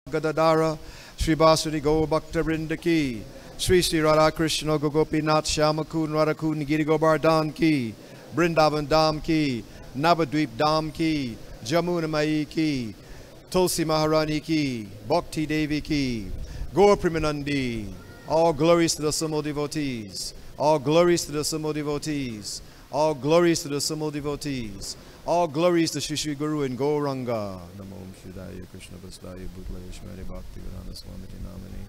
Gadadara, Sri Basudi Go Bhakta Vrinda Ki, Sri Sri Radha Krishna Gopinath Shyamakun Radhakun Giri Govardhan Ki, Brindavan Dham Ki, Navadvip Dham Ki, Jamuna Mai Ki, Tulsi Maharani Ki, Bhakti Devi Ki, Gaur Premanandi. All glories to the Sumo devotees. All glories to the Sumo devotees. All glories to the Sumo devotees. All glories to Shri Guru and Gauranga. Namo Shridaya Krishna Vasudaya Bhutale Shmari Bhakti Vedanta Swamiti Namani.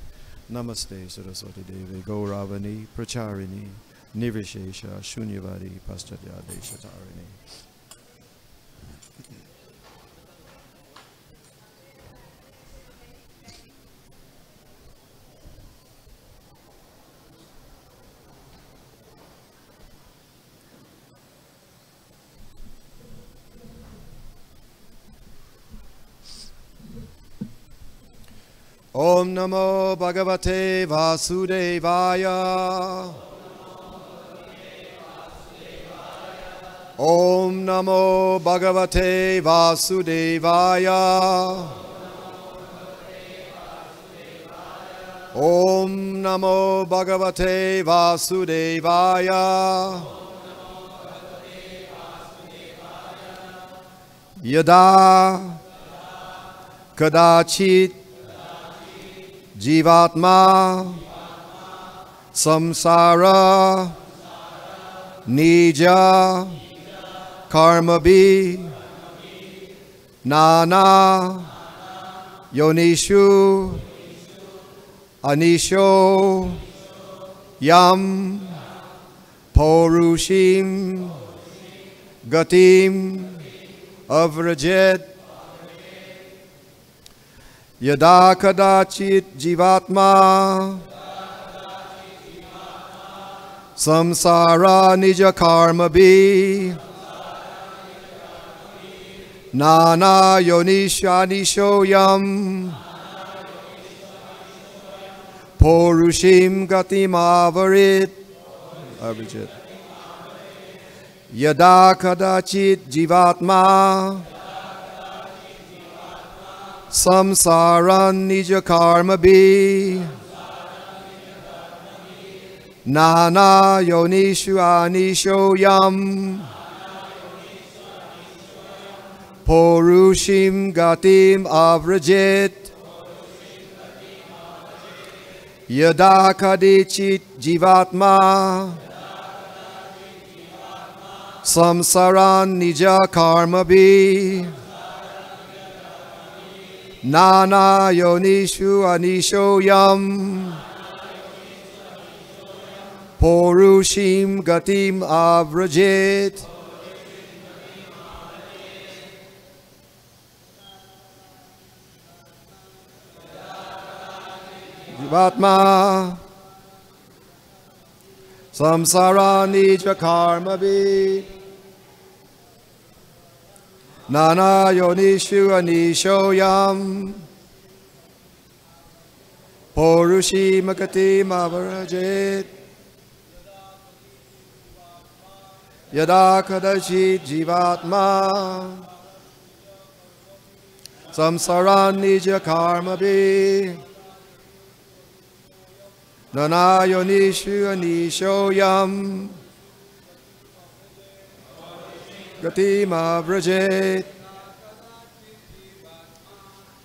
Namaste Saraswati Devi Gauravani Pracharini Nirvishesha Shunyavadi Paschatya Desha. Om Namo Bhagavate Vasudevaya. Om Namo Bhagavate Vasudevaya. Om Namo Bhagavate Vasudevaya. Yada Kadachit Jivatma Samsara Nija Karmabhi Nana Yonishu Anisho Yam Porushim Gatim Avrajet Yada kadachit jivatma samsara nija karma bhi nana yonishanisho yam porushim gatim avarit Yada kadachit jivatma samsaran nija karma bhi nana yonishu anisho yam porushim gatim avrajit yada kadichit jivatma samsaran nija karma bhi nana yonishu anisho yam porushim gatim avrajit jivatma samsara nija karma bhi nana yonishu anisho yam porushi makati mavarajit yada kadachit jivatma samsaran nija karma bhi nana yonishu anisho yam gatim avrajit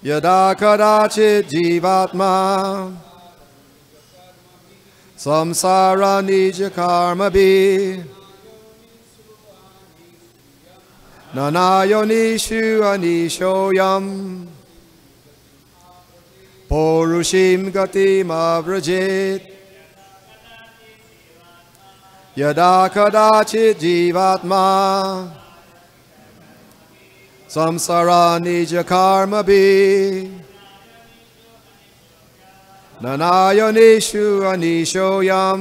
yada kadachit jivatma samsara nija karma bhi nana yonishu anisho yam porushim gatim avrajit yada kadachit jivatma samsara nija karma bhi nana yonishu anisho yam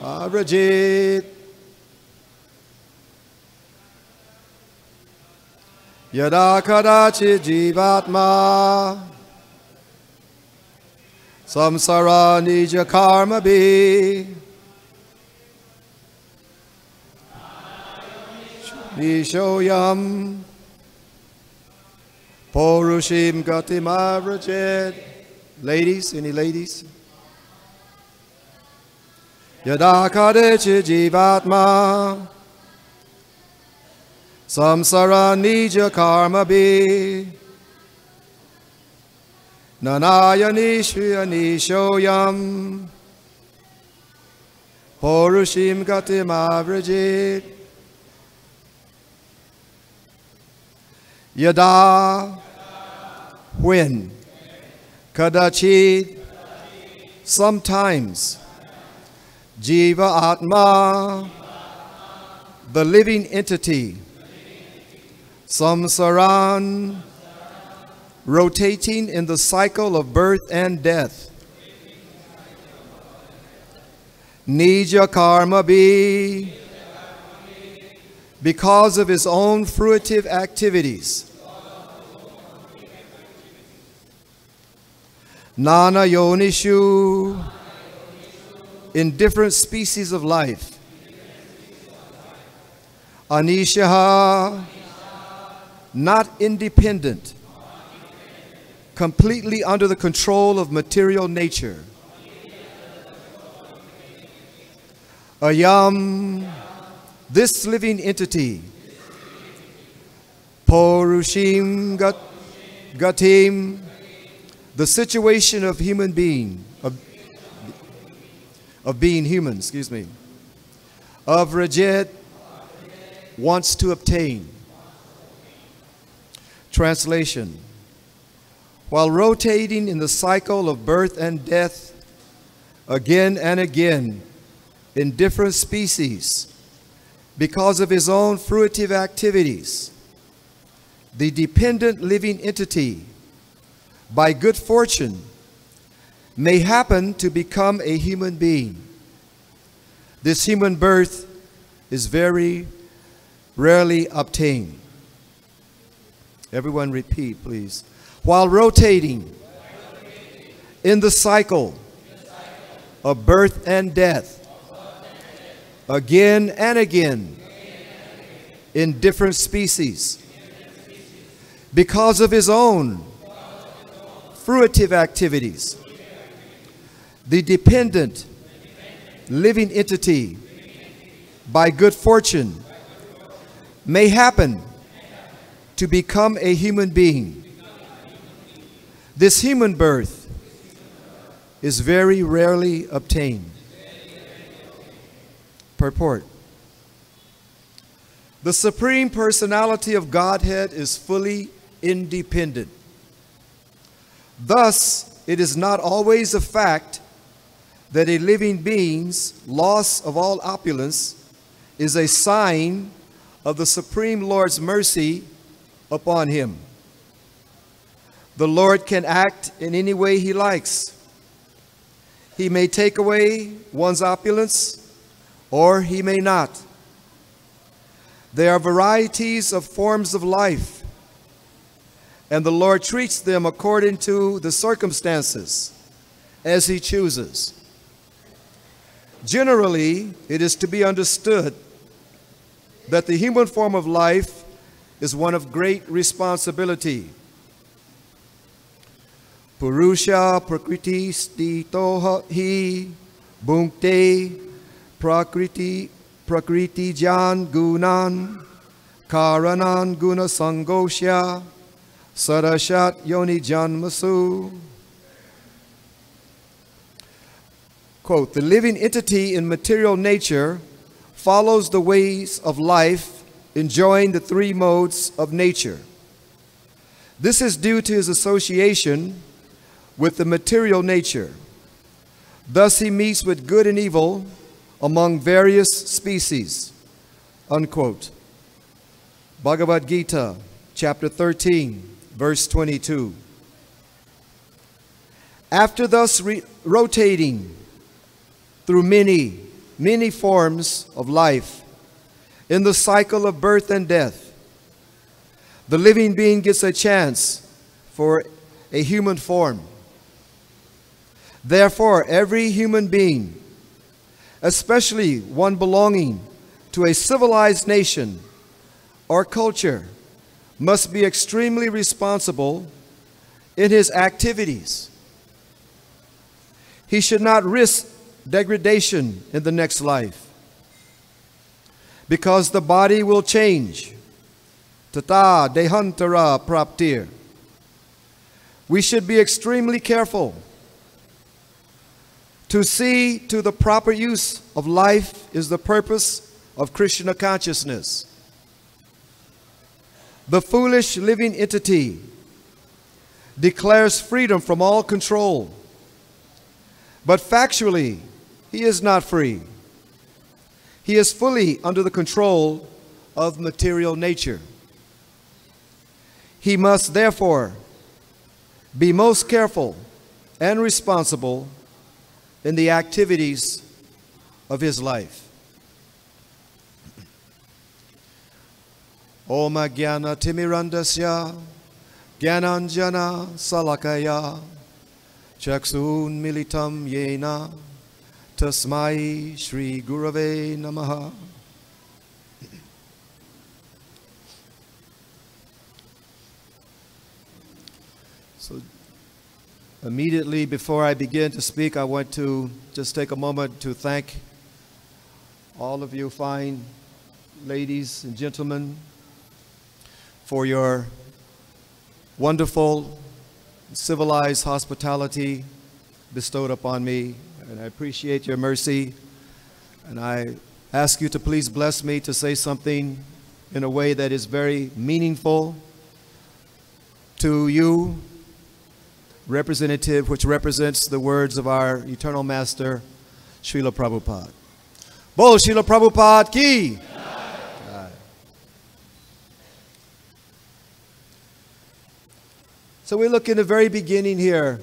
avrajit yada kadachit jivatma samsara nija karma bhi nishoyam Porushim Gatim Avrajit. Ladies, any ladies? Yada Kadechi Jivatma Samsara Nija Karma Bi Nanaya Nishya Nishoyam Porushim Gatim Avrajit. Yada, when, kadachit, sometimes, jiva atma, the living entity, samsaran, rotating in the cycle of birth and death, nija karma bi, because of his own fruitive activities. Nana yonishu, in different species of life. Anishaha, not independent, completely under the control of material nature. Ayam, this living entity. Porushim gatim, the situation of human being, of being human, excuse me. Of Rajat, wants to obtain. Translation. While rotating in the cycle of birth and death, again and again, in different species, because of his own fruitive activities, the dependent living entity, by good fortune, may happen to become a human being. This human birth is very rarely obtained. Everyone repeat, please. While rotating in the cycle of birth and death, again and again, in different species, because of his own fruitive activities, the dependent living entity, by good fortune, may happen to become a human being. This human birth is very rarely obtained. Purport. The Supreme Personality of Godhead is fully independent. Thus, it is not always a fact that a living being's loss of all opulence is a sign of the Supreme Lord's mercy upon him. The Lord can act in any way he likes. He may take away one's opulence, or he may not. There are varieties of forms of life, and the Lord treats them according to the circumstances as he chooses. Generally, it is to be understood that the human form of life is one of great responsibility. Purusha prakriti stito hi bhunkte prakriti jan gunan karanan guna sangosya sarashat yoni janmasu. Quote, the living entity in material nature follows the ways of life, enjoying the three modes of nature. This is due to his association with the material nature. Thus he meets with good and evil among various species. Unquote. Bhagavad Gita, chapter 13, verse 22. After thus rotating through many forms of life in the cycle of birth and death, the living being gets a chance for a human form. Therefore, every human being, especially one belonging to a civilized nation or culture, must be extremely responsible in his activities. He should not risk degradation in the next life, because the body will change. Tata dehantara praptir. We should be extremely careful to see to the proper use of life is the purpose of Krishna consciousness. The foolish living entity declares freedom from all control, but factually, he is not free. He is fully under the control of material nature. He must therefore be most careful and responsible in the activities of his life. Om Jnana Timirandasya Jnananjana Salakaya Chaksun Militam Yena Tasmai Shri Gurave Namaha. So immediately before I begin to speak, I want to just take a moment to thank all of you fine ladies and gentlemen for your wonderful, civilized hospitality bestowed upon me, and I appreciate your mercy. And I ask you to please bless me to say something in a way that is very meaningful to you, representative, which represents the words of our eternal master, Srila Prabhupada. Bol Srila Prabhupada ki! So we look in the very beginning here.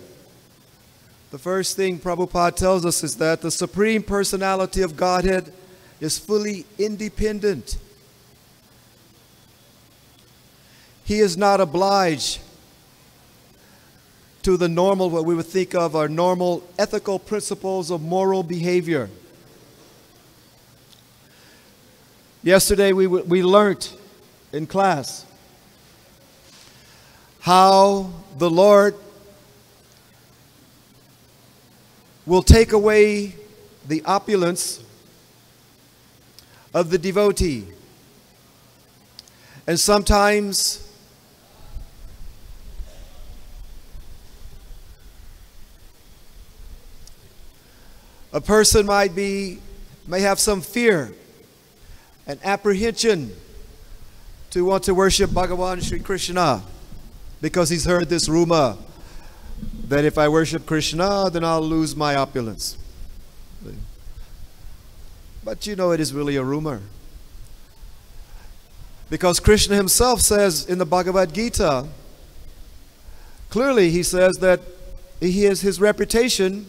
The first thing Prabhupada tells us is that the Supreme Personality of Godhead is fully independent. He is not obliged to the normal, what we would think of are normal ethical principles of moral behavior. Yesterday we learned in class how the Lord will take away the opulence of the devotee. And sometimes a person may have some fear and apprehension to want to worship Bhagavan Sri Krishna, because he's heard this rumor that if I worship Krishna, then I'll lose my opulence. But you know, it is really a rumor. Because Krishna himself says in the Bhagavad Gita, clearly he says that he has his reputation.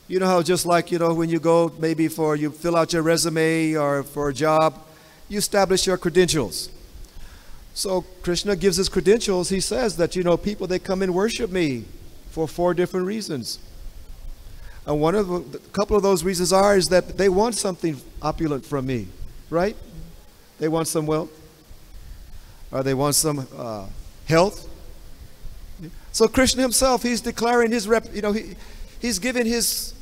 You know how just like, you know, when you go maybe you fill out your resume or for a job, you establish your credentials. So Krishna gives his credentials. He says that, you know, people, they come and worship me for 4 different reasons. And a couple of those reasons is that they want something opulent from me, right? They want some wealth, or they want some health. So Krishna himself, he's declaring his he's given his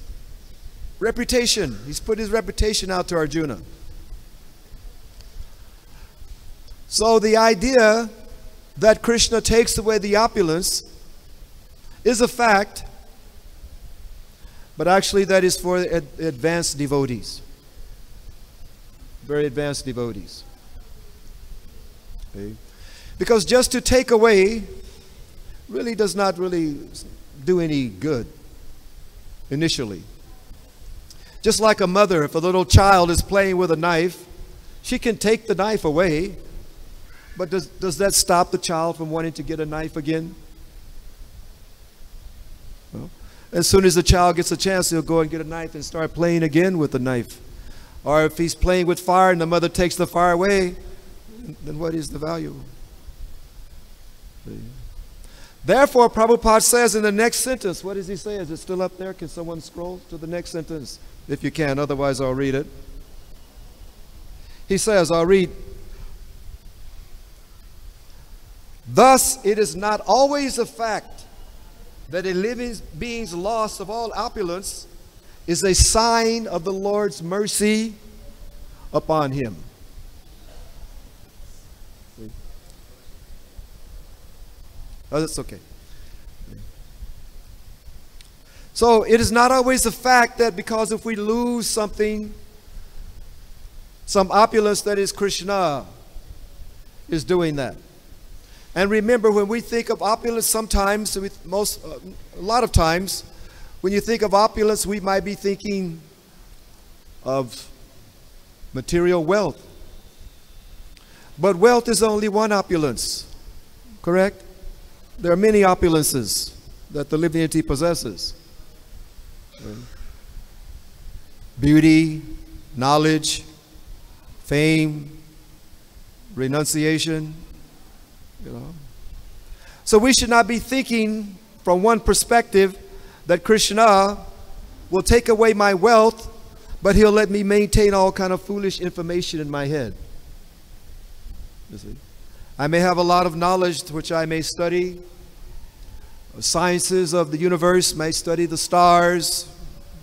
reputation. He's put his reputation out to Arjuna. So the idea that Krishna takes away the opulence is a fact, but actually that is for advanced devotees, very advanced devotees. Okay? Because just to take away really does not really do any good initially. Just like a mother, if a little child is playing with a knife, she can take the knife away. But does that stop the child from wanting to get a knife again? Well, as soon as the child gets a chance, he'll go and get a knife and start playing again with the knife. Or if he's playing with fire and the mother takes the fire away, then what is the value? Therefore, Prabhupada says in the next sentence, what does he say? Is it still up there? Can someone scroll to the next sentence? If you can, otherwise I'll read it. He says, I'll read. Thus, it is not always a fact that a living being's loss of all opulence is a sign of the Lord's mercy upon him. Oh, that's okay. So it is not always a fact that because if we lose something, some opulence, that is Krishna is doing that. And remember, when we think of opulence, sometimes, a lot of times, when you think of opulence, we might be thinking of material wealth. But wealth is only one opulence, correct? There are many opulences that the living entity possesses. Beauty, knowledge, fame, renunciation, So we should not be thinking from one perspective that Krishna will take away my wealth, but he'll let me maintain all kind of foolish information in my head. You see? I may have a lot of knowledge which I may study. Sciences of the universe, may study the stars,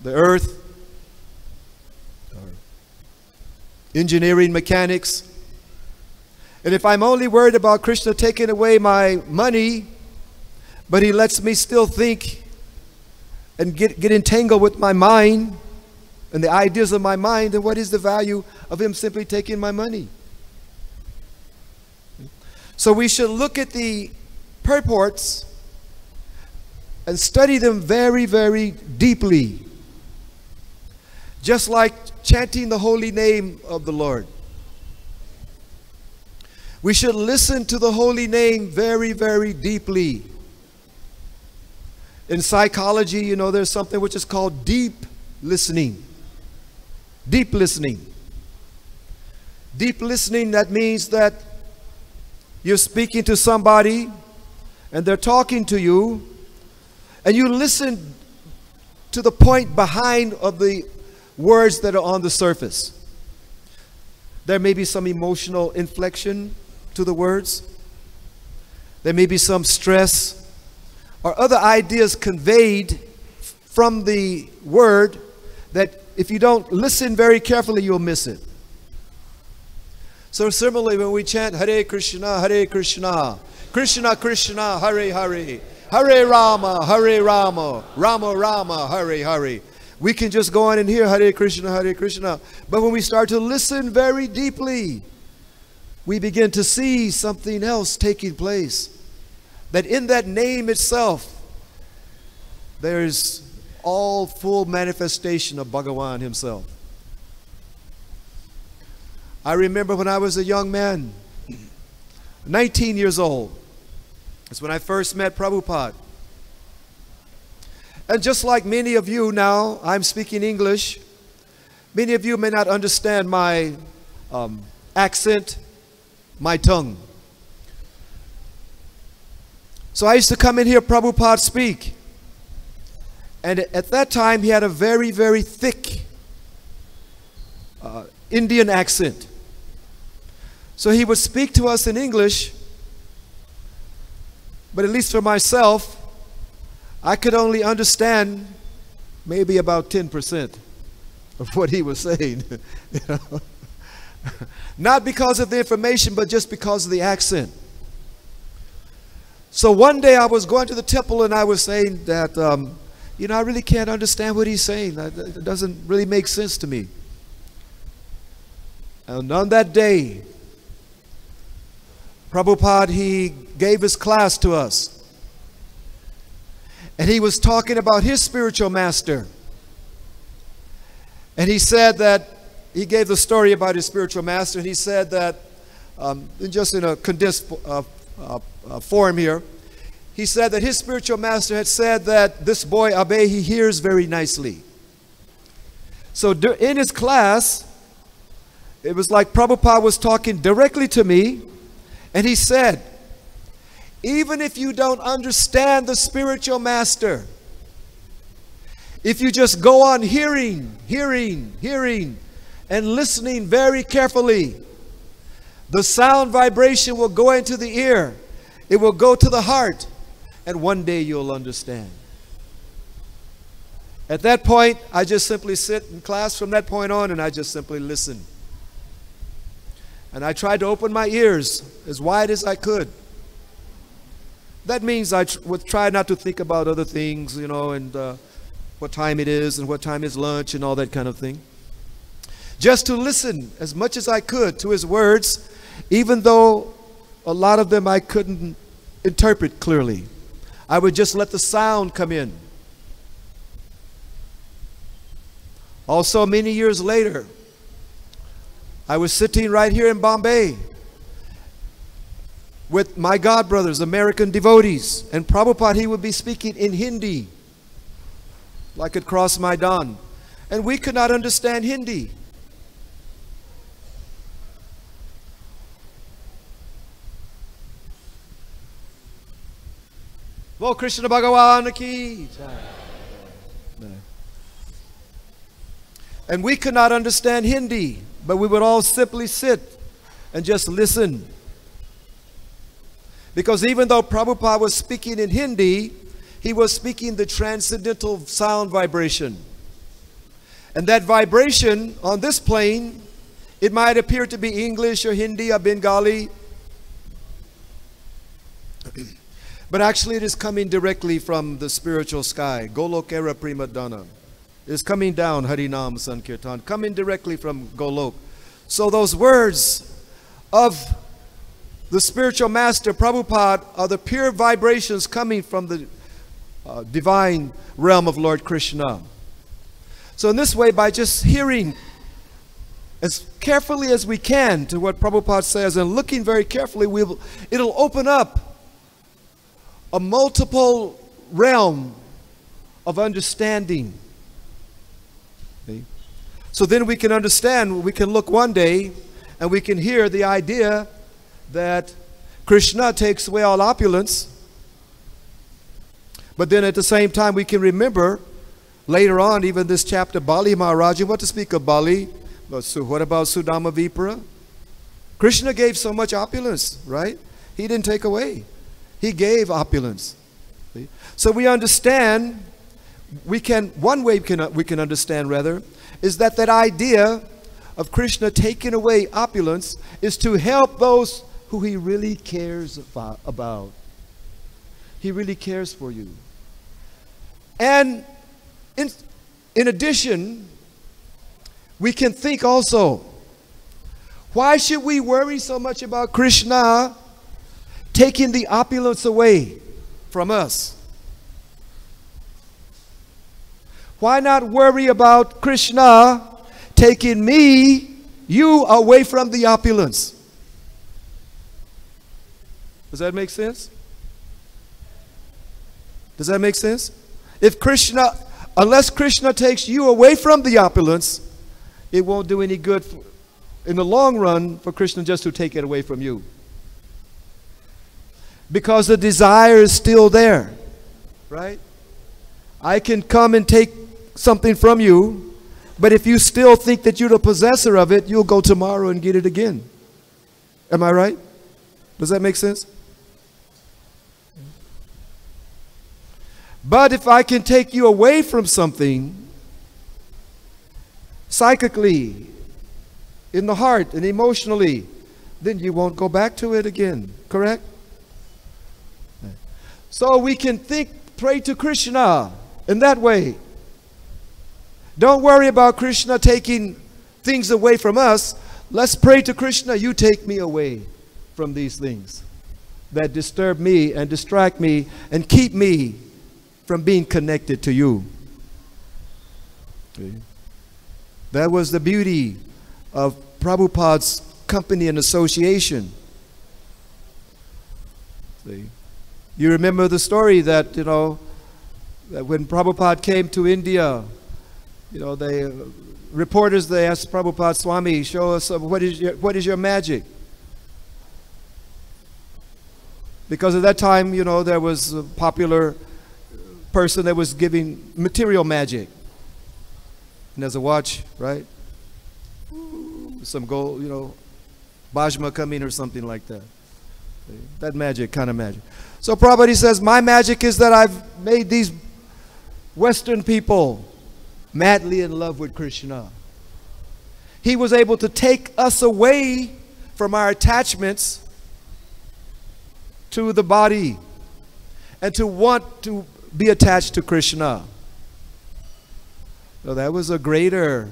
the earth, engineering, mechanics. And if I'm only worried about Krishna taking away my money, but he lets me still think and get entangled with my mind and the ideas of my mind, then what is the value of him simply taking my money? So we should look at the purports and study them very, very deeply. Just like chanting the holy name of the Lord. We should listen to the holy name very, very deeply. In psychology, there's something which is called deep listening. Deep listening. Deep listening, that means that you're speaking to somebody and they're talking to you, and you listen to the point behind of the words that are on the surface. There may be some emotional inflection to the words. There may be some stress or other ideas conveyed from the word that if you don't listen very carefully, you'll miss it. So similarly, when we chant Hare Krishna, Krishna Krishna, Hare Hare, Hare Rama, Rama Rama, Hare Hare. We can just go on and hear Hare Krishna. But when we start to listen very deeply, we begin to see something else taking place. That in that name itself, there's all full manifestation of Bhagavan himself. I remember when I was a young man, 19 years old. That's when I first met Prabhupada. And just like many of you now, I'm speaking English. Many of you may not understand my accent, my tongue. So I used to come and hear Prabhupada speak. And at that time, he had a very, very thick Indian accent. So he would speak to us in English, but at least for myself, I could only understand maybe about 10% of what he was saying. Not because of the information, but just because of the accent. So one day I was going to the temple and I was saying that, I really can't understand what he's saying. It doesn't really make sense to me. And on that day, Prabhupada, he gave his class to us. And he was talking about his spiritual master. And he said that, he gave the story about his spiritual master, and he said that, just in a condensed form here, he said that his spiritual master had said that this boy, Abe, he hears very nicely. So in his class, it was like Prabhupada was talking directly to me, and he said, even if you don't understand the spiritual master, if you just go on hearing, and listening very carefully, the sound vibration will go into the ear. It will go to the heart, and one day you'll understand. At that point, I just simply sit in class from that point on, and I just simply listen. And I tried to open my ears as wide as I could. That means I would try not to think about other things, you know, and what time it is and what time is lunch and all that kind of thing. Just to listen as much as I could to his words, even though a lot of them I couldn't interpret clearly. I would just let the sound come in. Also, many years later, I was sitting right here in Bombay with my God brothers, American devotees, and Prabhupada, he would be speaking in Hindi, like at Cross Maidan, and we could not understand Hindi. Well, Krishna Bhagavan ki. And we could not understand Hindi, but we would all simply sit and just listen. Because even though Prabhupada was speaking in Hindi, he was speaking the transcendental sound vibration. And that vibration on this plane, it might appear to be English or Hindi or Bengali, but actually it is coming directly from the spiritual sky. Golokera Prima Dana. It is coming down, Harinam Sankirtan, coming directly from Golok. So those words of the spiritual master Prabhupada are the pure vibrations coming from the divine realm of Lord Krishna. So in this way, by just hearing as carefully as we can to what Prabhupada says and looking very carefully, it'll open up a multiple realm of understanding. See? So then we can understand, we can look one day and we can hear the idea that Krishna takes away all opulence. But then at the same time we can remember later on, even this chapter, Bali Maharaja, what to speak of Bali? So what about Sudama Vipra? Krishna gave so much opulence, right? He didn't take away. He gave opulence. See? So we understand, one way we can understand rather, is that idea of Krishna taking away opulence is to help those who he really cares about. He really cares for you. And in addition, we can think also, why should we worry so much about Krishna taking the opulence away from us? Why not worry about Krishna taking you away from the opulence? Does that make sense? Does that make sense? Unless Krishna takes you away from the opulence, it won't do any good in the long run for Krishna just to take it away from you. Because the desire is still there, right? I can come and take something from you, but if you still think that you're the possessor of it, you'll go tomorrow and get it again. Am I right? Does that make sense? But if I can take you away from something, psychically, in the heart and emotionally, then you won't go back to it again. Correct? So we can pray to Krishna in that way. Don't worry about Krishna taking things away from us. Let's pray to Krishna, you take me away from these things that disturb me and distract me and keep me from being connected to you. Okay. That was the beauty of Prabhupada's company and association. See? You remember the story that, that when Prabhupada came to India, reporters, they asked Prabhupada, Swami, show us what is your magic? Because at that time, there was a popular person that was giving material magic. And there's a watch, right? Some gold, Bhajma coming or something like that. That magic, kind of magic. So Prabhupada, he says, my magic is that I've made these Western people madly in love with Krishna. He was able to take us away from our attachments to the body and to want to be attached to Krishna. So that was a greater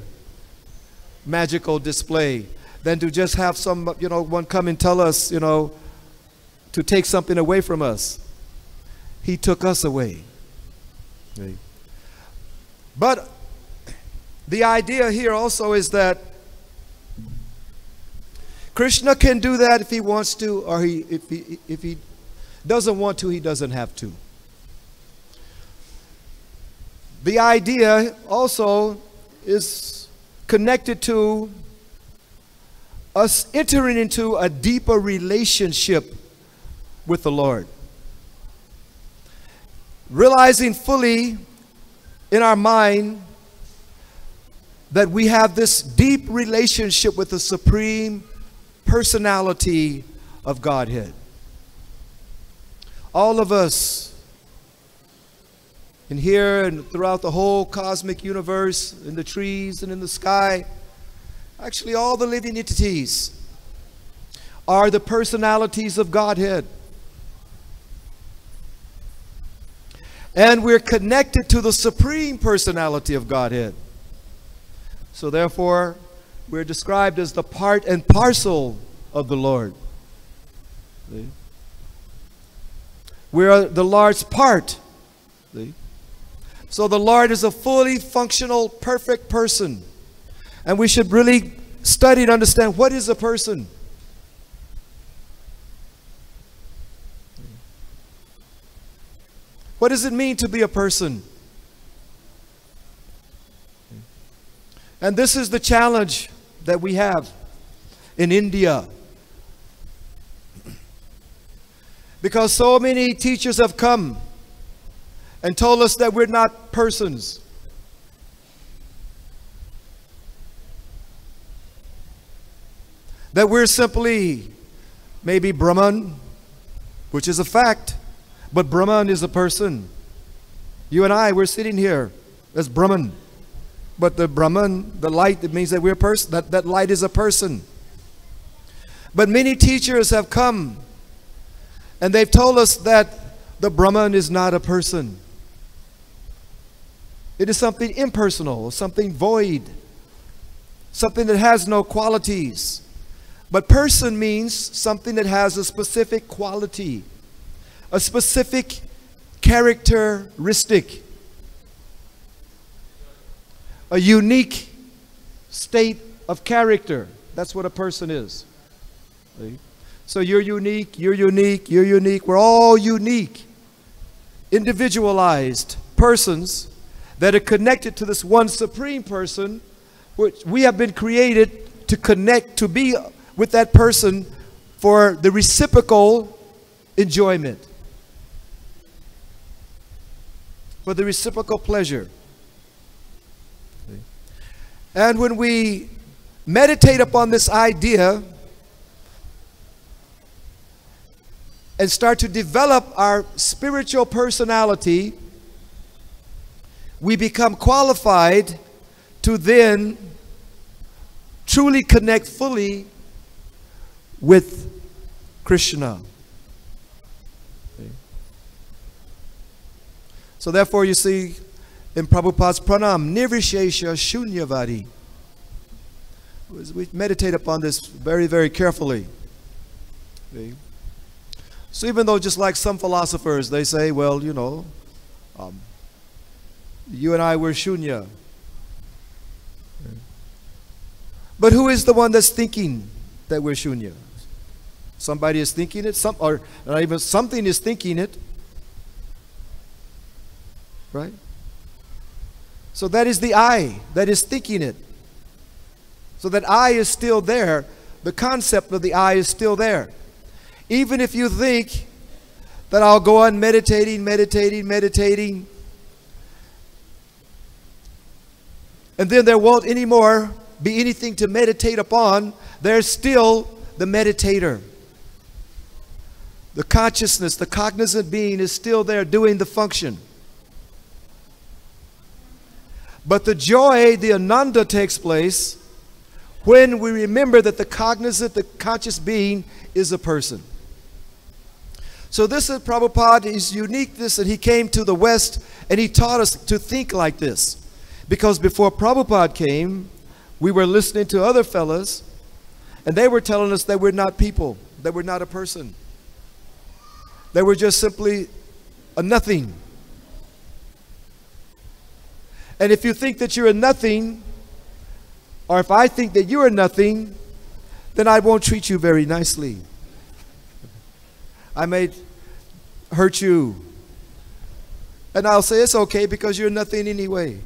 magical display than to just have some, one come and tell us, to take something away from us. He took us away. Okay. But the idea here also is that Krishna can do that if he wants to, or if he doesn't want to, he doesn't have to. The idea also is connected to us entering into a deeper relationship with the Lord. Realizing fully in our mind that we have this deep relationship with the Supreme Personality of Godhead. All of us in here and throughout the whole cosmic universe, in the trees and in the sky, actually all the living entities are the personalities of Godhead. And we're connected to the Supreme Personality of Godhead. So therefore, we're described as the part and parcel of the Lord. See? We're the Lord's part. See? So the Lord is a fully functional, perfect person. And we should really study and understand, what is a person? What does it mean to be a person? And this is the challenge that we have in India. Because so many teachers have come and told us that we're not persons. That we're simply maybe Brahman, which is a fact, but Brahman is a person. You and I, we're sitting here as Brahman. But the Brahman, the light, it means that we're a person. That light is a person. But many teachers have come and they've told us that the Brahman is not a person. It is something impersonal, something void, something that has no qualities. But person means something that has a specific quality, a specific characteristic, a unique state of character. That's what a person is. See? So you're unique, you're unique, you're unique. We're all unique, individualized persons that are connected to this one supreme person, which we have been created to connect, to be with that person for the reciprocal enjoyment, for the reciprocal pleasure. And when we meditate upon this idea and start to develop our spiritual personality, we become qualified to then truly connect fully with Krishna. Okay. So therefore you see in Prabhupada's pranam, nirvishesha shunyavadi. We meditate upon this very, very carefully. Okay. So even though, just like some philosophers, they say, well, you know, you and I were shunya. Okay. But who is the one that's thinking that we're shunya? Somebody is thinking it, or even something is thinking it. Right? So that is the I that is thinking it. So that I is still there. The concept of the I is still there. Even if you think that I'll go on meditating, and then there won't anymore be anything to meditate upon, there's still the meditator. The consciousness, the cognizant being is still there doing the function. But the joy, the ananda, takes place when we remember that the cognizant, the conscious being is a person. So this is Prabhupada's uniqueness, that he came to the West and he taught us to think like this. Because before Prabhupada came, we were listening to other fellas and they were telling us that we're not people, that we're not a person. That we're just simply a nothing. And if you think that you're a nothing, or if I think that you're a nothing, then I won't treat you very nicely. I may hurt you. And I'll say it's okay because you're nothing anyway.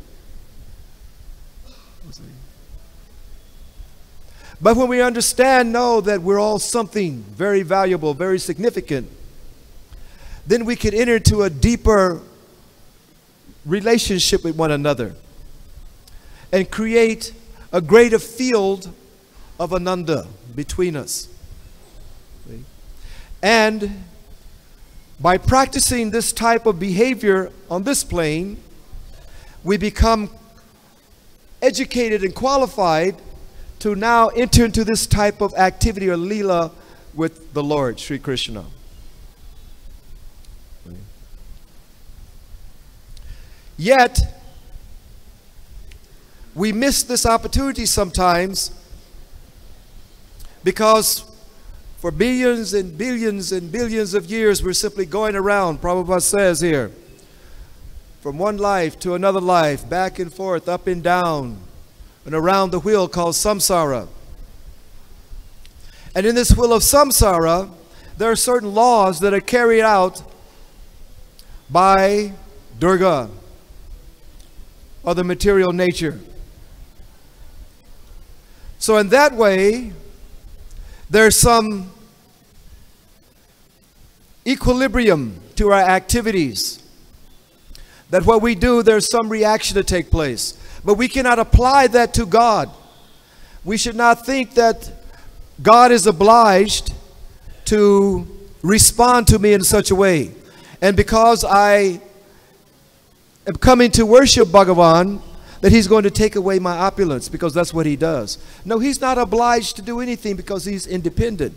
But when we understand, know that we're all something very valuable, very significant, then we can enter into a deeper relationship with one another and create a greater field of ananda between us. And by practicing this type of behavior on this plane, we become educated and qualified to now enter into this type of activity or lila with the Lord, Sri Krishna. Yet, we miss this opportunity sometimes because for billions and billions and billions of years we're simply going around, Prabhupada says here, from one life to another life, back and forth, up and down, and around the wheel called samsara. And in this wheel of samsara, there are certain laws that are carried out by Durga, or the material nature. So in that way, there's some equilibrium to our activities. That what we do, there's some reaction to take place. But we cannot apply that to God. We should not think that God is obliged to respond to me in such a way. And because I am coming to worship Bhagavan, that he's going to take away my opulence, because that's what he does. No, he's not obliged to do anything because he's independent.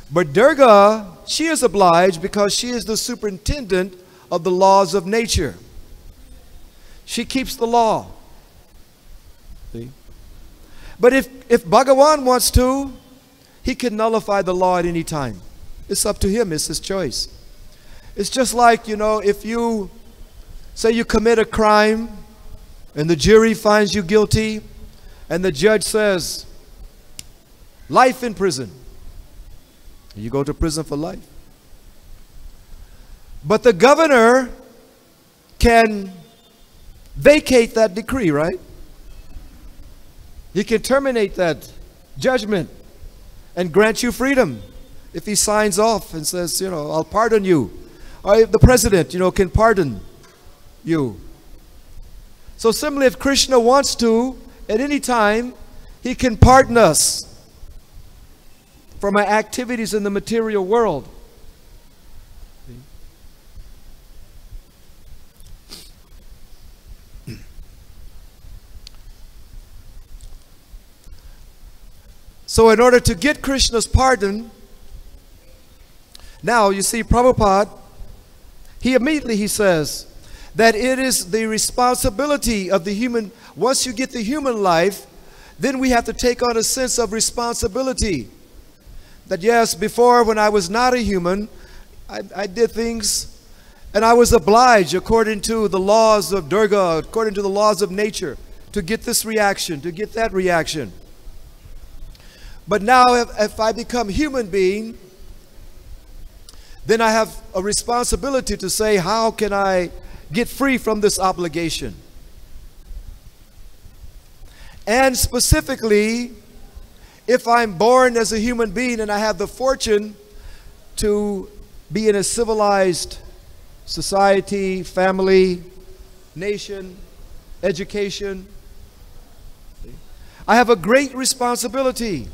But Durga, she is obliged because she is the superintendent of the laws of nature. She keeps the law. See? But if Bhagavan wants to, he can nullify the law at any time. It's up to him. It's his choice. It's just like, you know, if you say you commit a crime and the jury finds you guilty and the judge says, life in prison. You go to prison for life. But the governor can vacate that decree, right? He can terminate that judgment and grant you freedom if he signs off and says, you know, I'll pardon you. Or if the president, you know, can pardon you. So similarly, if Krishna wants to, at any time, he can pardon us from our activities in the material world. So in order to get Krishna's pardon, now you see Prabhupada, he says that it is the responsibility of the human, once you get the human life, then we have to take on a sense of responsibility. That yes, before when I was not a human, I did things and I was obliged according to the laws of Durga, according to the laws of nature, to get this reaction, to get that reaction. But now if I become human being, then I have a responsibility to say, how can I get free from this obligation? And specifically, if I'm born as a human being and I have the fortune to be in a civilized society, family, nation, education, I have a great responsibility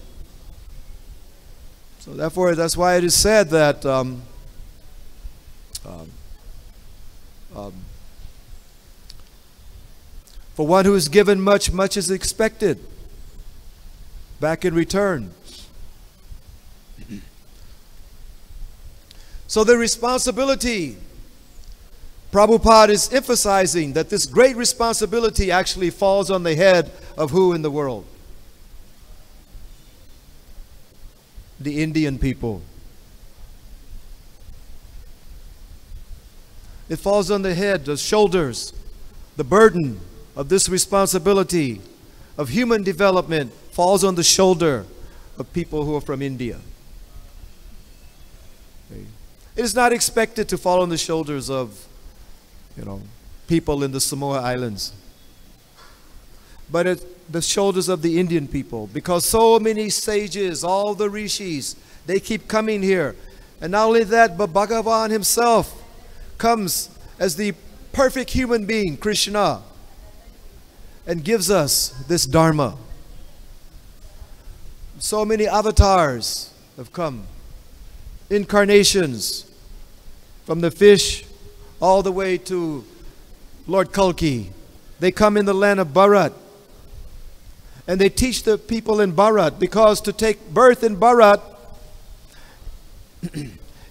So therefore, that's why it is said that for one who is given much, much is expected back in return. So the responsibility, Prabhupada is emphasizing that this great responsibility actually falls on the head of who in the world? The Indian people. It falls on the head, the shoulders, the burden of this responsibility of human development falls on the shoulder of people who are from India. It is not expected to fall on the shoulders of, people in the Samoa Islands, but the shoulders of the Indian people, because so many sages, all the rishis, they keep coming here. And not only that, but Bhagavan himself comes as the perfect human being, Krishna, and gives us this Dharma. So many avatars have come, incarnations, from the fish all the way to Lord Kalki. They come in the land of Bharat, and they teach the people in Bharat, because to take birth in Bharat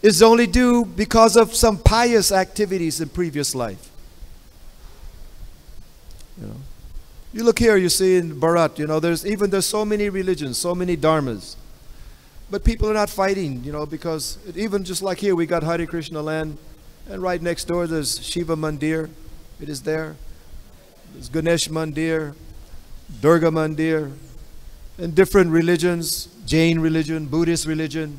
is only due because of some pious activities in previous life. You look here, you see in Bharat, there's so many religions, so many dharmas. But people are not fighting, because even just like here, we got Hare Krishna land, and right next door there's Shiva Mandir. It is there. There's Ganesh Mandir, Durga Mandir, and different religions, Jain religion, Buddhist religion,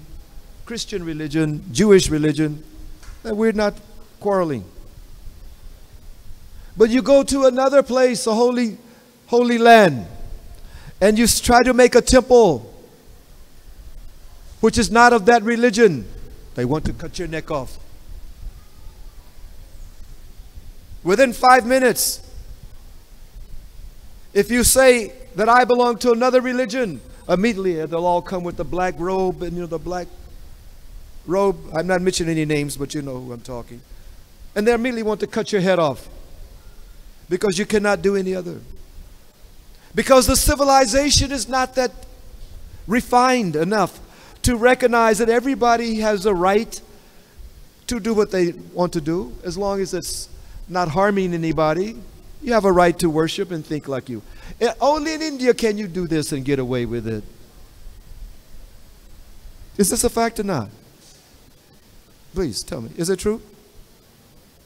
Christian religion, Jewish religion, and we're not quarreling. But you go to another place, a holy land, and you try to make a temple which is not of that religion. They want to cut your neck off. Within 5 minutes, if you say that I belong to another religion, immediately they'll all come with the black robe, and the black robe. I'm not mentioning any names, but you know who I'm talking. And they immediately want to cut your head off, because you cannot do any other. Because the civilization is not that refined enough to recognize that everybody has a right to do what they want to do, as long as it's not harming anybody. You have a right to worship and think like you. Only in India can you do this and get away with it. Is this a fact or not? Please tell me. Is it true?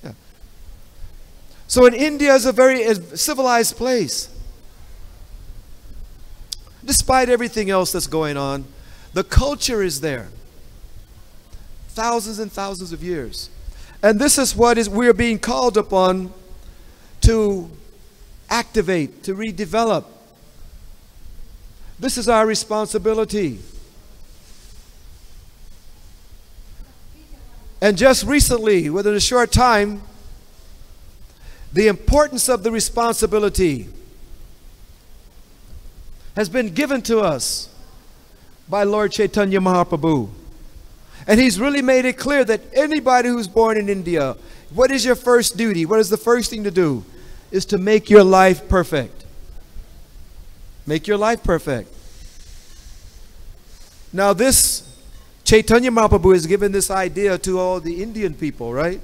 Yeah. So in India is a very civilized place. Despite everything else that's going on, the culture is there. Thousands and thousands of years. And this is what we're being called upon to activate, to redevelop. This is our responsibility. And just recently, within a short time, the importance of the responsibility has been given to us by Lord Chaitanya Mahaprabhu. And he's really made it clear that anybody who's born in India, what is your first duty? What is the first thing to do? Is to make your life perfect. Make your life perfect. Now this Chaitanya Mahaprabhu has given this idea to all the Indian people, right?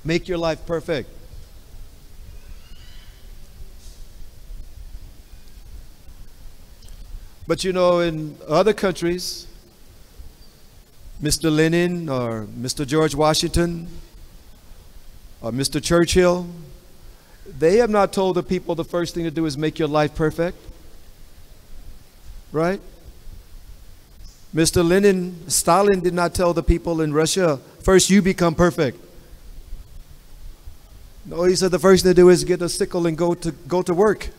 Make your life perfect. But in other countries, Mr. Lenin or Mr. George Washington or Mr. Churchill, they have not told the people the first thing to do is make your life perfect. Right? Mr. Stalin did not tell the people in Russia, first you become perfect. No, he said the first thing to do is get a sickle and go to work.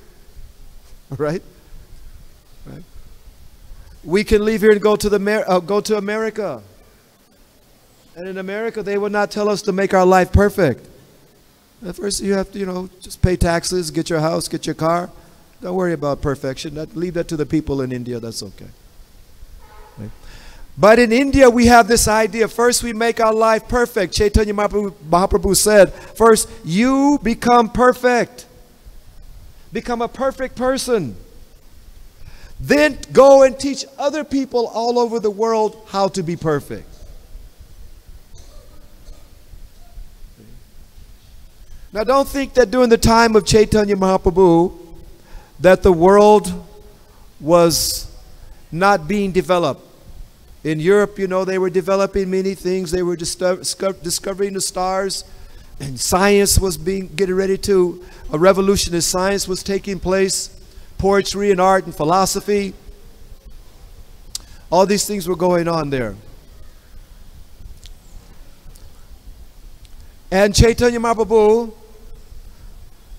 Right? Right? We can leave here and go to America. And in America, they will not tell us to make our life perfect. At first, you have to, just pay taxes, get your house, get your car. Don't worry about perfection. Leave that to the people in India. That's okay. But in India, we have this idea. First, we make our life perfect. Chaitanya Mahaprabhu said, first, you become perfect. Become a perfect person. Then go and teach other people all over the world how to be perfect. Now, don't think that during the time of Chaitanya Mahaprabhu that the world was not being developed. In Europe, you know, they were developing many things. They were discovering the stars, and science was getting ready to, a revolution in science was taking place. Poetry and art and philosophy. All these things were going on there. And Chaitanya Mahaprabhu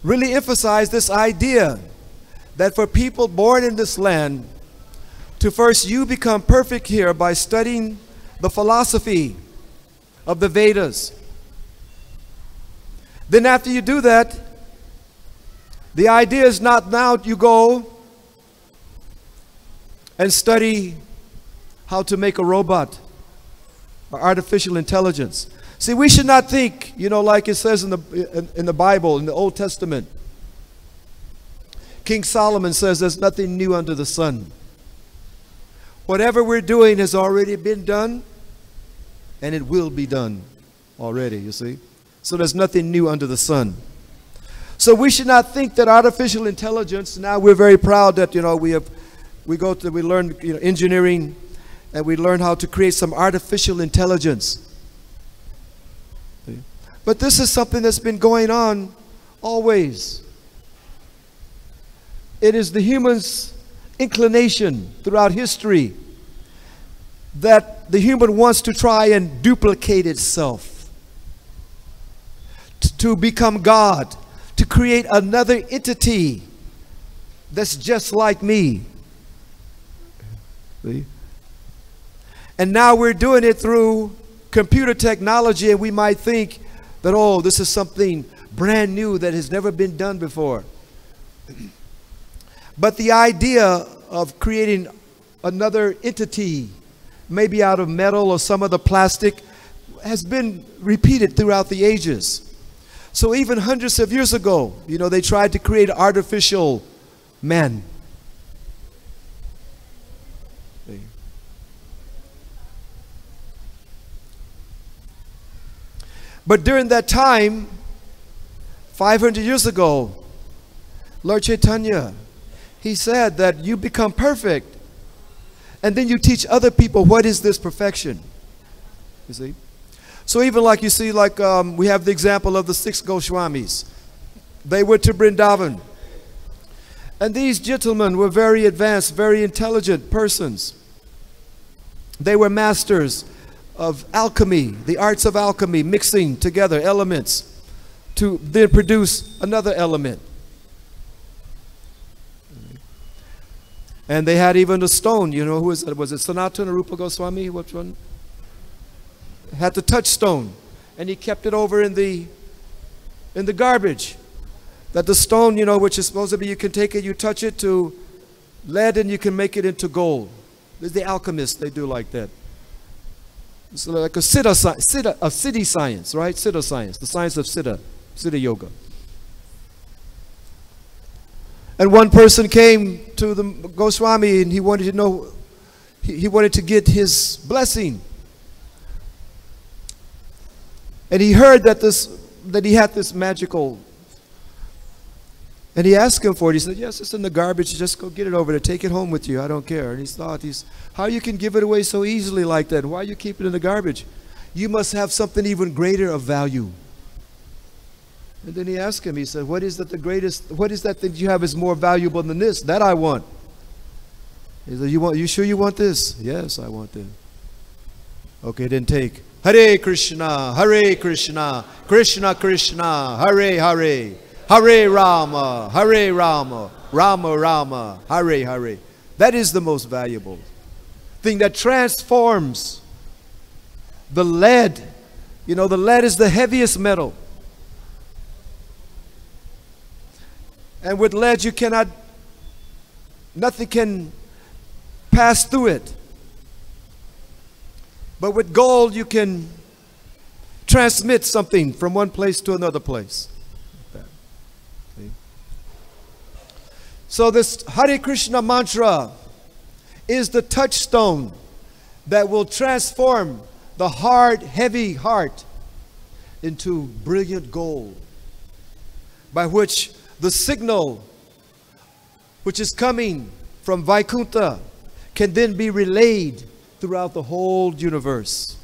really emphasized this idea that for people born in this land, to first you become perfect here by studying the philosophy of the Vedas. Then after you do that, the idea is not now you go and study how to make a robot or artificial intelligence. See, we should not think, you know, like it says in the Bible, in the Old Testament. King Solomon says there's nothing new under the sun. Whatever we're doing has already been done, and it will be done already, you see. So there's nothing new under the sun. So we should not think that artificial intelligence, now we're very proud that, you know, we learn, you know, engineering, and we learn how to create some artificial intelligence. But this is something that's been going on always. It is the human's inclination throughout history that the human wants to try and duplicate itself, to become God, to create another entity that's just like me. See? And now we're doing it through computer technology, and we might think that, oh, this is something brand new that has never been done before. But the idea of creating another entity, maybe out of metal or some other plastic, has been repeated throughout the ages. So even hundreds of years ago, you know, they tried to create artificial man. But during that time, 500 years ago, Lord Chaitanya, he said that you become perfect, and then you teach other people what is this perfection. You see? So even like you see, like we have the example of the 6 Goswamis. They went to Vrindavan. And these gentlemen were very advanced, very intelligent persons. They were masters of alchemy, the arts of alchemy, mixing together elements to then produce another element. And they had even a stone, you know, who was it? Was it Sanatana Rupa Goswami? Which one? Had the touchstone, and he kept it over in the garbage. That the stone, you know, which is supposed to be, you can take it, you touch it to lead, and you can make it into gold. The alchemists, they do like that. It's like a siddha science, right? Siddha science, the science of siddha yoga. And one person came to the Goswami, and he wanted to know, he wanted to get his blessing. And he heard that he had this magical, and he asked him for it. He said, yes, it's in the garbage, just go get it over there, take it home with you, I don't care. And he thought, how you can give it away so easily like that? Why you keep it in the garbage? You must have something even greater of value. And then he asked him, he said, what is that thing you have is more valuable than this? That I want. He said, you sure you want this? Yes, I want this. Okay, then take. Hare Krishna, Krishna Krishna, Hare Hare, Hare Rama, Rama Rama, Hare Hare. That is the most valuable thing that transforms the lead. You know, the lead is the heaviest metal. And with lead nothing can pass through it. But with gold, you can transmit something from one place to another place. See? So this Hare Krishna mantra is the touchstone that will transform the hard, heavy heart into brilliant gold, by which the signal which is coming from Vaikuntha can then be relayed throughout the whole universe.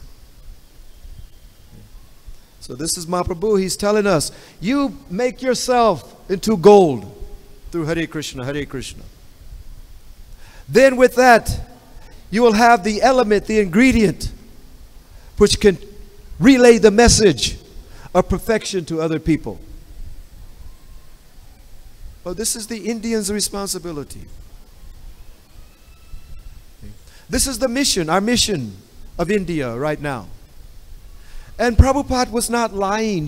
So this is Mahaprabhu. He's telling us, you make yourself into gold through Hare Krishna, Hare Krishna. Then with that, you will have the element, the ingredient, which can relay the message of perfection to other people. Well, this is the Indians' responsibility. This is the mission, our mission of India right now. And Prabhupada was not lying,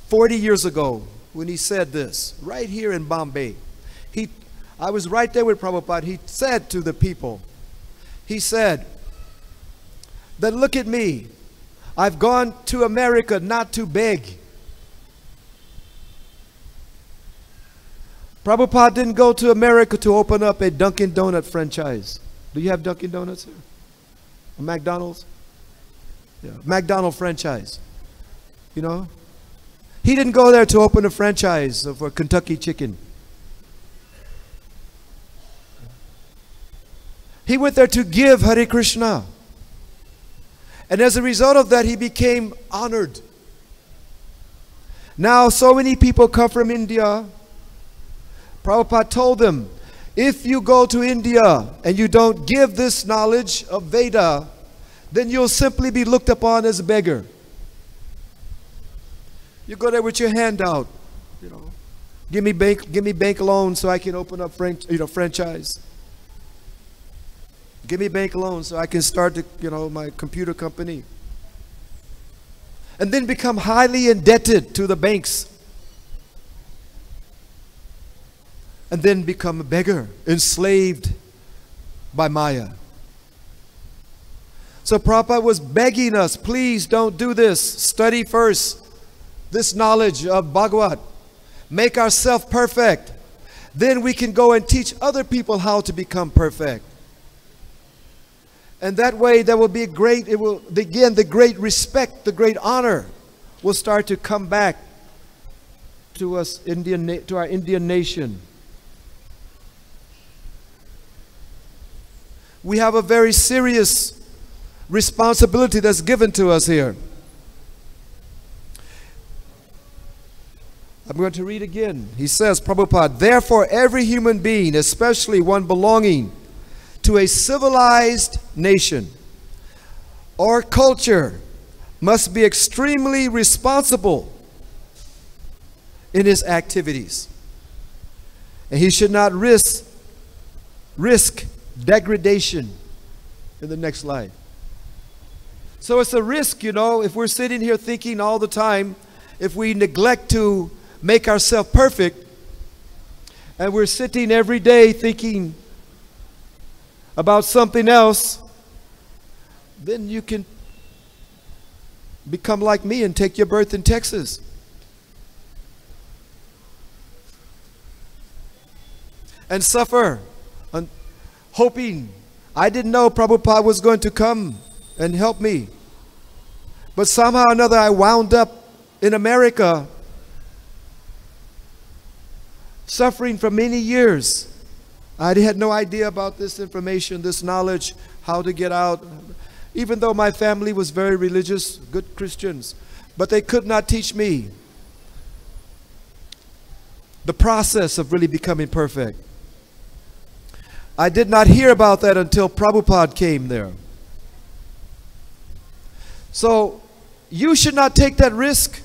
40 years ago when he said this, right here in Bombay. I was right there with Prabhupada. He said to the people, he said, that look at me. I've gone to America not to beg. Prabhupada didn't go to America to open up a Dunkin' Donut franchise. Do you have Dunkin' Donuts here? A McDonald's? Yeah, McDonald's franchise. He didn't go there to open a franchise for Kentucky Chicken. He went there to give Hare Krishna. And as a result of that, he became honored. Now, so many people come from India. Prabhupada told them, if you go to India and you don't give this knowledge of Veda, then you'll simply be looked upon as a beggar. You go there with your hand out, give me bank loan so I can open up franchise. Give me bank loan so I can start my computer company. And then become highly indebted to the banks. And then become a beggar, enslaved by Maya. So Prabhupada was begging us, please don't do this. Study first this knowledge of Bhagavat. Make ourselves perfect. Then we can go and teach other people how to become perfect. And that way there will be the great respect, the great honor will start to come back to us, to our Indian nation. We have a very serious responsibility that's given to us here. I'm going to read again. He says, Prabhupada, therefore every human being, especially one belonging to a civilized nation or culture, must be extremely responsible in his activities. And he should not risk degradation in the next life. So it's a risk, if we're sitting here thinking all the time, if we neglect to make ourselves perfect, and we're sitting every day thinking about something else, then you can become like me and take your birth in Texas. And suffer, hoping. I didn't know Prabhupada was going to come and help me. But somehow or another I wound up in America, suffering for many years. I had no idea about this information, this knowledge, how to get out. Even though my family was very religious, good Christians, but they could not teach me the process of really becoming perfect. I did not hear about that until Prabhupada came there. So you should not take that risk.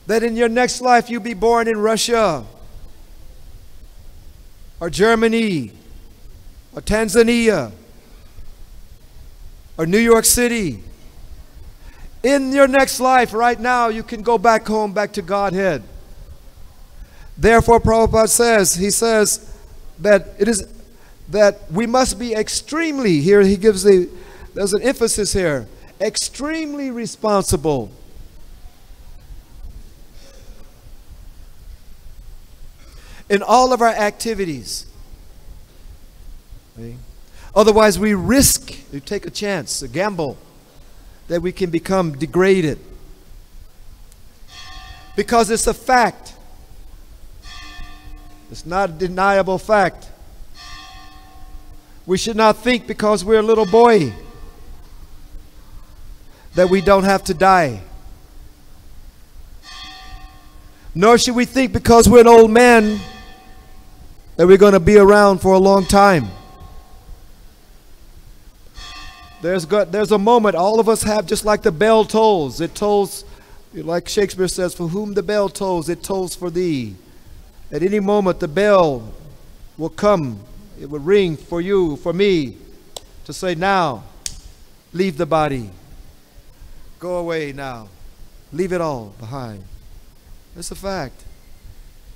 That in your next life you be born in Russia or Germany or Tanzania or New York City. In your next life right now you can go back home, back to Godhead. Therefore Prabhupada says, he says that it is that we must be extremely, here he gives there's an emphasis here, extremely responsible. In all of our activities. Okay? Otherwise we take a chance, a gamble, that we can become degraded. Because it's a fact. It's not a deniable fact. We should not think because we're a little boy that we don't have to die. Nor should we think because we're an old man that we're going to be around for a long time. There's a moment all of us have, just like the bell tolls. It tolls, like Shakespeare says, for whom the bell tolls, it tolls for thee. At any moment the bell will come. It will ring for you, for me, to say, now, leave the body. Go away now. Leave it all behind. That's a fact.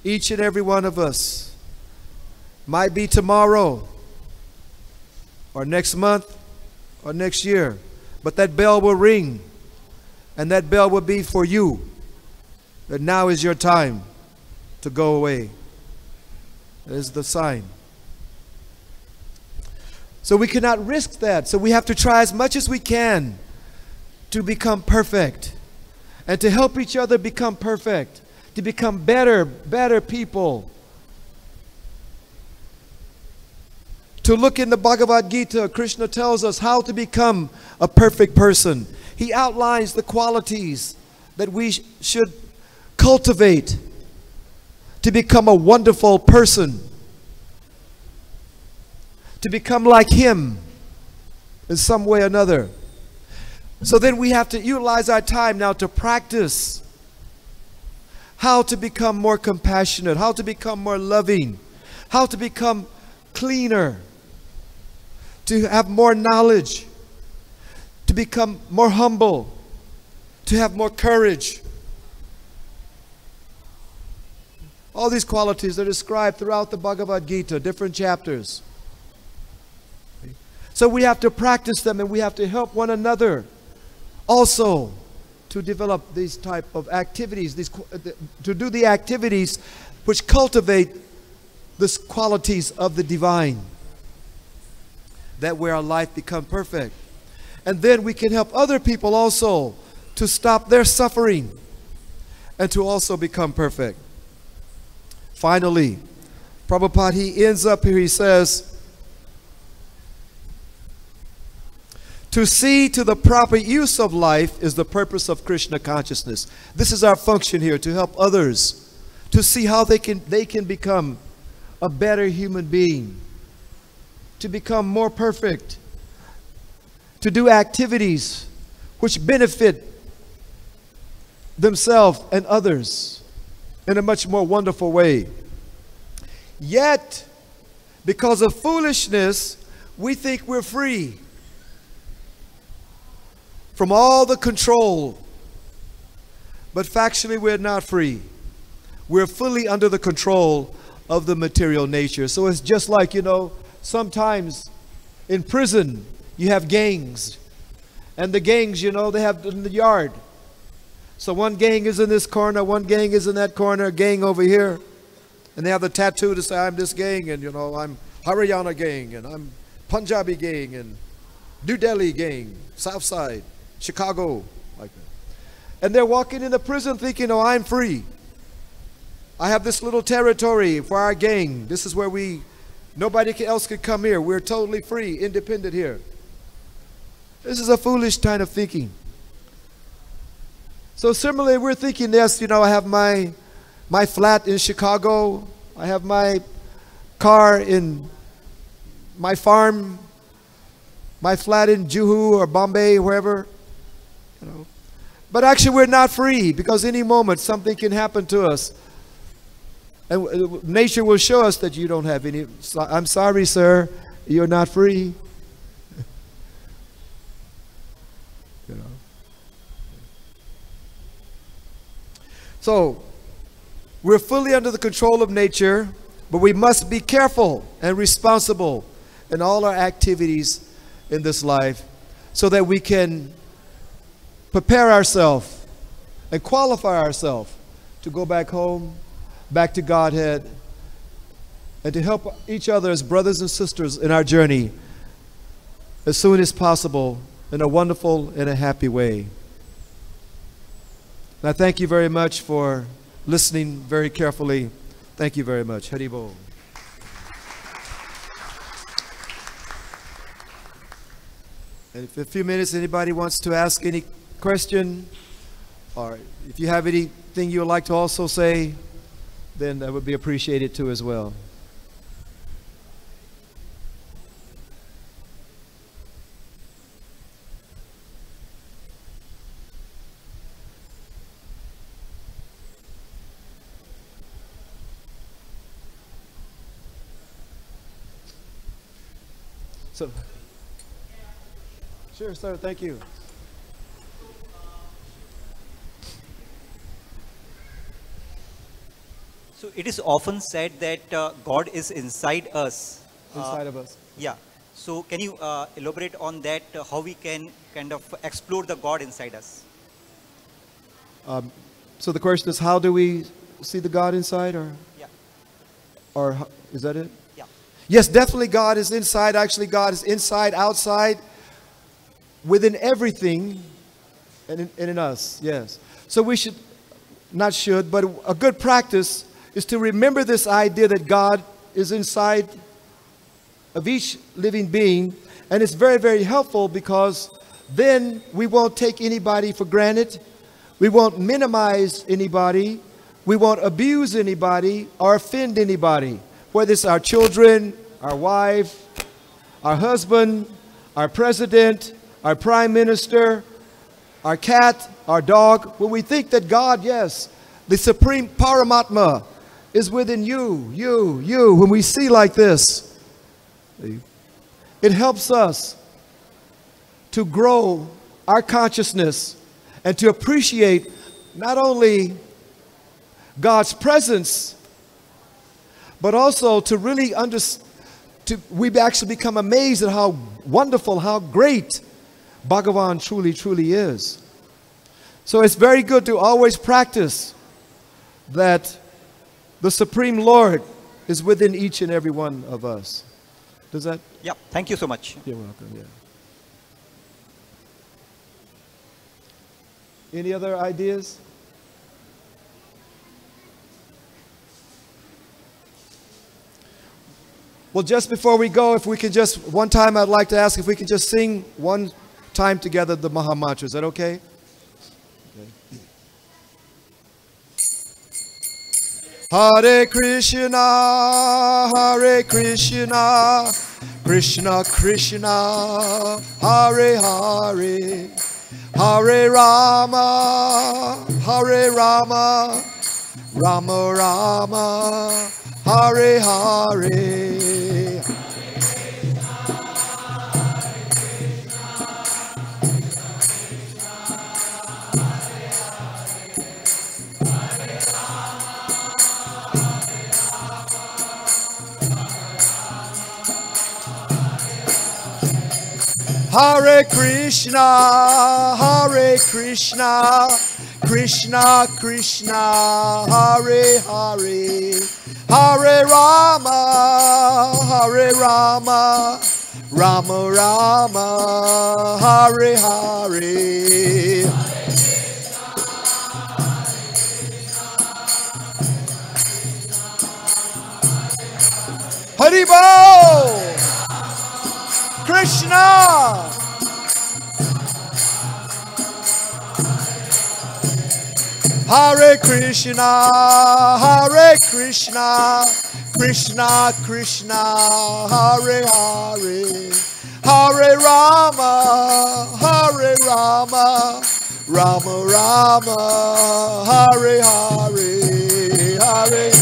Each and every one of us, might be tomorrow, or next month, or next year, but that bell will ring, and that bell will be for you, that now is your time to go away. That is the sign. So we cannot risk that. So we have to try as much as we can to become perfect, and to help each other become perfect, to become better people. To look in the Bhagavad Gita, Krishna tells us how to become a perfect person. He outlines the qualities that we should cultivate to become a wonderful person, to become like him in some way or another. So then we have to utilize our time now to practice how to become more compassionate, how to become more loving, how to become cleaner, to have more knowledge, to become more humble, to have more courage. All these qualities are described throughout the Bhagavad Gita, different chapters. So we have to practice them, and we have to help one another also to develop these type of activities, to do the activities which cultivate the qualities of the divine, that where our life become perfect. And then we can help other people also to stop their suffering and to also become perfect. Finally, Prabhupada, he ends up here, he says, to see to the proper use of life is the purpose of Krishna consciousness. This is our function here, to help others to see how they can become a better human being, to become more perfect, to do activities which benefit themselves and others in a much more wonderful way. Yet, because of foolishness, we think we're free from all the control. But factually, we're not free. We're fully under the control of the material nature. So it's just like, sometimes in prison you have gangs, and the gangs, they have in the yard. So one gang is in this corner, one gang is in that corner, a gang over here, and they have the tattoo to say, I'm this gang, and I'm Haryana gang, and I'm Punjabi gang, and New Delhi gang, South Side, Chicago, like that. And they're walking in the prison thinking, oh, I'm free. I have this little territory for our gang. This is where nobody else could come here. We're totally free, independent here. This is a foolish kind of thinking. So similarly, we're thinking, yes, I have my flat in Chicago. I have my car in my farm, my flat in Juhu or Bombay, wherever. But actually, we're not free, because any moment something can happen to us. And nature will show us that you don't have any. I'm sorry, sir, you're not free. So, we're fully under the control of nature, but we must be careful and responsible in all our activities in this life, so that we can prepare ourselves and qualify ourselves to go back home, back to Godhead, and to help each other as brothers and sisters in our journey as soon as possible in a wonderful and a happy way. And I thank you very much for listening very carefully. Thank you very much. Hare Bol. And if in a few minutes anybody wants to ask any question, or if you have anything you would like to also say, then that would be appreciated too as well. So, sure, sir, thank you. So it is often said that God is inside us. Inside of us. Yeah. So can you elaborate on that, how we can kind of explore the God inside us? So the question is, how do we see the God inside, or? Yeah. Or is that it? Yeah. Yes, definitely God is inside. Actually, God is inside, outside, within everything, and in us. Yes. So we should, not should, but a good practice is to remember this idea that God is inside of each living being. And it's very, very helpful, because then we won't take anybody for granted. We won't minimize anybody. We won't abuse anybody or offend anybody, whether it's our children, our wife, our husband, our president, our prime minister, our cat, our dog. When we think that God, yes, the supreme Paramatma is within you. When we see like this, it helps us to grow our consciousness and to appreciate not only God's presence, but also to really we actually become amazed at how wonderful, how great Bhagavan truly is. So it's very good to always practice that the Supreme Lord is within each and every one of us. Does that? Yeah. Thank you so much. You're welcome. Yeah. Any other ideas? Well, just before we go, if we can just, one time I'd like to ask if we can just sing one time together the Maha Mantra. Is that okay? Hare Krishna, Krishna Krishna, Hare Hare, Hare Rama, Rama Rama, Hare Hare. Hare Krishna, Krishna Krishna, Hare Hare, Hare Rama, Rama Rama, Hare Hare. Haribol! Krishna! Hare Krishna, Krishna Krishna, Hare Hare, Hare Rama, Rama Rama, Hare Hare, Hare.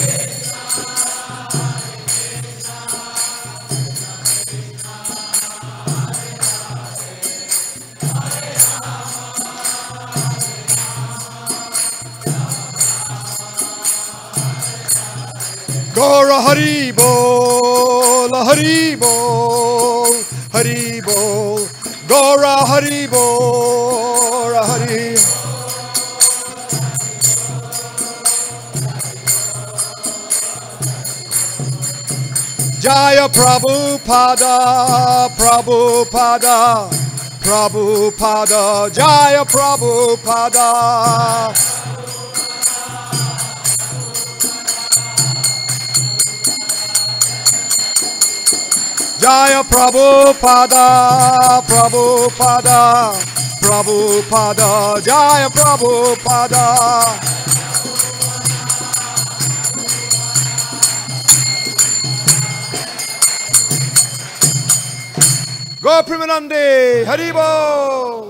Gora Haribol. Haribol, Haribol, Gora Haribol, Hari. Jaya Prabhupada, Prabhupada, Prabhupada, Jaya Prabhupada. Jaya Prabhupada, Prabhupada, Prabhupada, Jaya Prabhupada. Go Primanande, Haribo.